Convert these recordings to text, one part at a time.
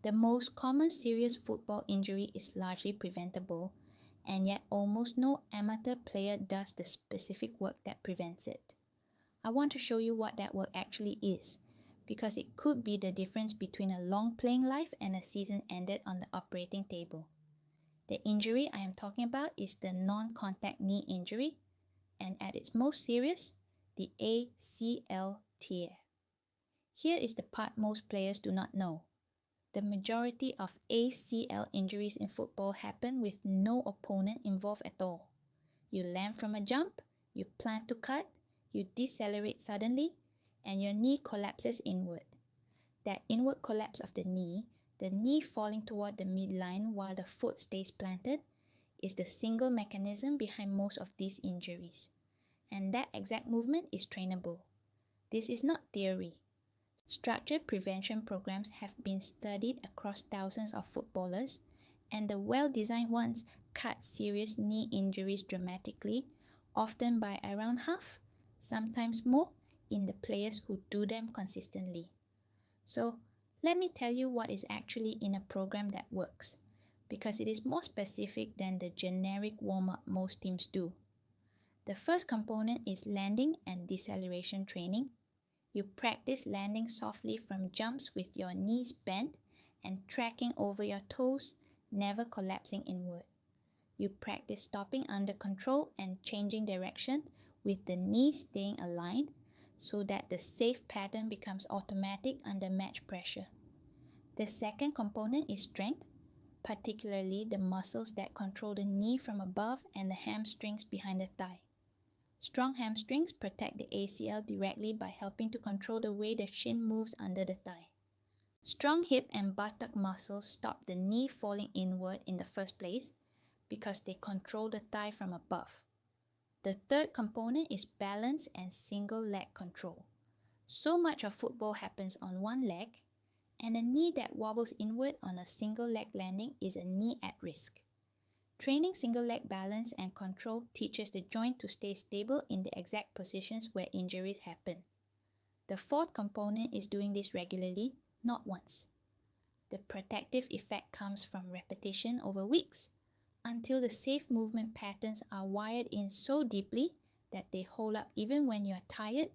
The most common serious football injury is largely preventable, and yet almost no amateur player does the specific work that prevents it. I want to show you what that work actually is, because it could be the difference between a long playing life and a season ended on the operating table. The injury I am talking about is the non-contact knee injury, and at its most serious, the ACL tear. Here is the part most players do not know. The majority of ACL injuries in football happen with no opponent involved at all. You land from a jump, you plan to cut, you decelerate suddenly, and your knee collapses inward. That inward collapse of the knee falling toward the midline while the foot stays planted, is the single mechanism behind most of these injuries. And that exact movement is trainable. This is not theory. Structured prevention programs have been studied across thousands of footballers, and the well-designed ones cut serious knee injuries dramatically, often by around half, sometimes more, in the players who do them consistently. So, let me tell you what is actually in a program that works, because it is more specific than the generic warm-up most teams do. The first component is landing and deceleration training. You practice landing softly from jumps with your knees bent and tracking over your toes, never collapsing inward. You practice stopping under control and changing direction with the knees staying aligned so that the safe pattern becomes automatic under match pressure. The second component is strength, particularly the muscles that control the knee from above and the hamstrings behind the thigh. Strong hamstrings protect the ACL directly by helping to control the way the shin moves under the thigh. Strong hip and buttock muscles stop the knee falling inward in the first place because they control the thigh from above. The third component is balance and single leg control. So much of football happens on one leg, and a knee that wobbles inward on a single leg landing is a knee at risk. Training single leg balance and control teaches the joint to stay stable in the exact positions where injuries happen. The fourth component is doing this regularly, not once. The protective effect comes from repetition over weeks, until the safe movement patterns are wired in so deeply that they hold up even when you are tired,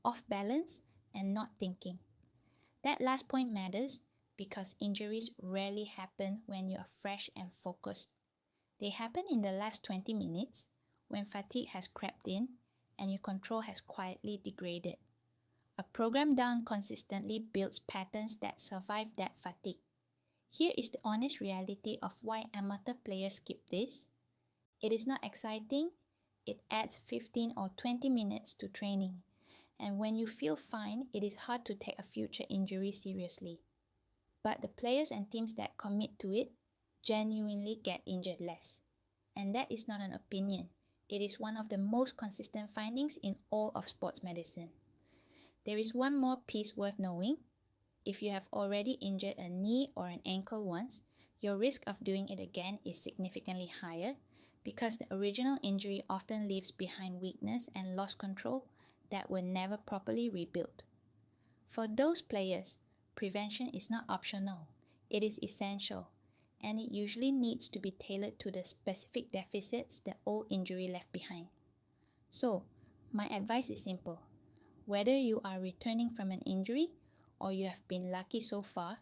off balance, and not thinking. That last point matters because injuries rarely happen when you are fresh and focused. They happen in the last 20 minutes when fatigue has crept in and your control has quietly degraded. A program done consistently builds patterns that survive that fatigue. Here is the honest reality of why amateur players skip this. It is not exciting, it adds 15 or 20 minutes to training, and when you feel fine, it is hard to take a future injury seriously. But the players and teams that commit to it genuinely get injured less. And that is not an opinion. It is one of the most consistent findings in all of sports medicine. There is one more piece worth knowing. If you have already injured a knee or an ankle once, your risk of doing it again is significantly higher because the original injury often leaves behind weakness and lost control that were never properly rebuilt. For those players, prevention is not optional. It is essential, and it usually needs to be tailored to the specific deficits the old injury left behind. So, my advice is simple. Whether you are returning from an injury or you have been lucky so far,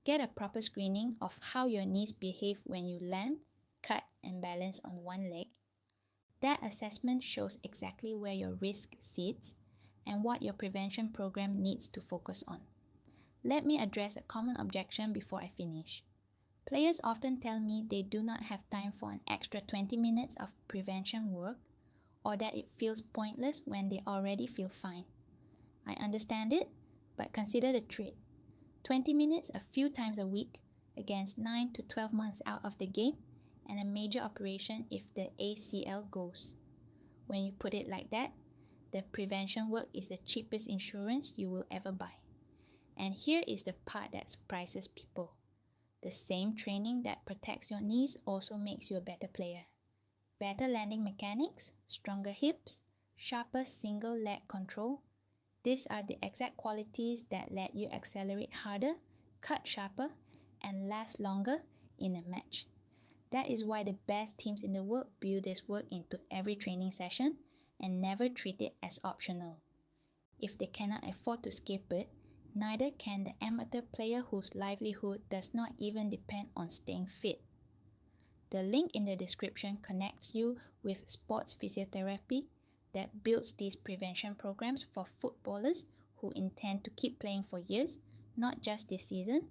get a proper screening of how your knees behave when you land, cut, and balance on one leg. That assessment shows exactly where your risk sits and what your prevention program needs to focus on. Let me address a common objection before I finish. Players often tell me they do not have time for an extra 20 minutes of prevention work, or that it feels pointless when they already feel fine. I understand it, but consider the trade. 20 minutes a few times a week against 9 to 12 months out of the game and a major operation if the ACL goes. When you put it like that, the prevention work is the cheapest insurance you will ever buy. And here is the part that surprises people. The same training that protects your knees also makes you a better player. Better landing mechanics, stronger hips, sharper single leg control. These are the exact qualities that let you accelerate harder, cut sharper, and last longer in a match. That is why the best teams in the world build this work into every training session and never treat it as optional. If they cannot afford to skip it, neither can the amateur player whose livelihood does not even depend on staying fit. The link in the description connects you with sports physiotherapy that builds these prevention programs for footballers who intend to keep playing for years, not just this season,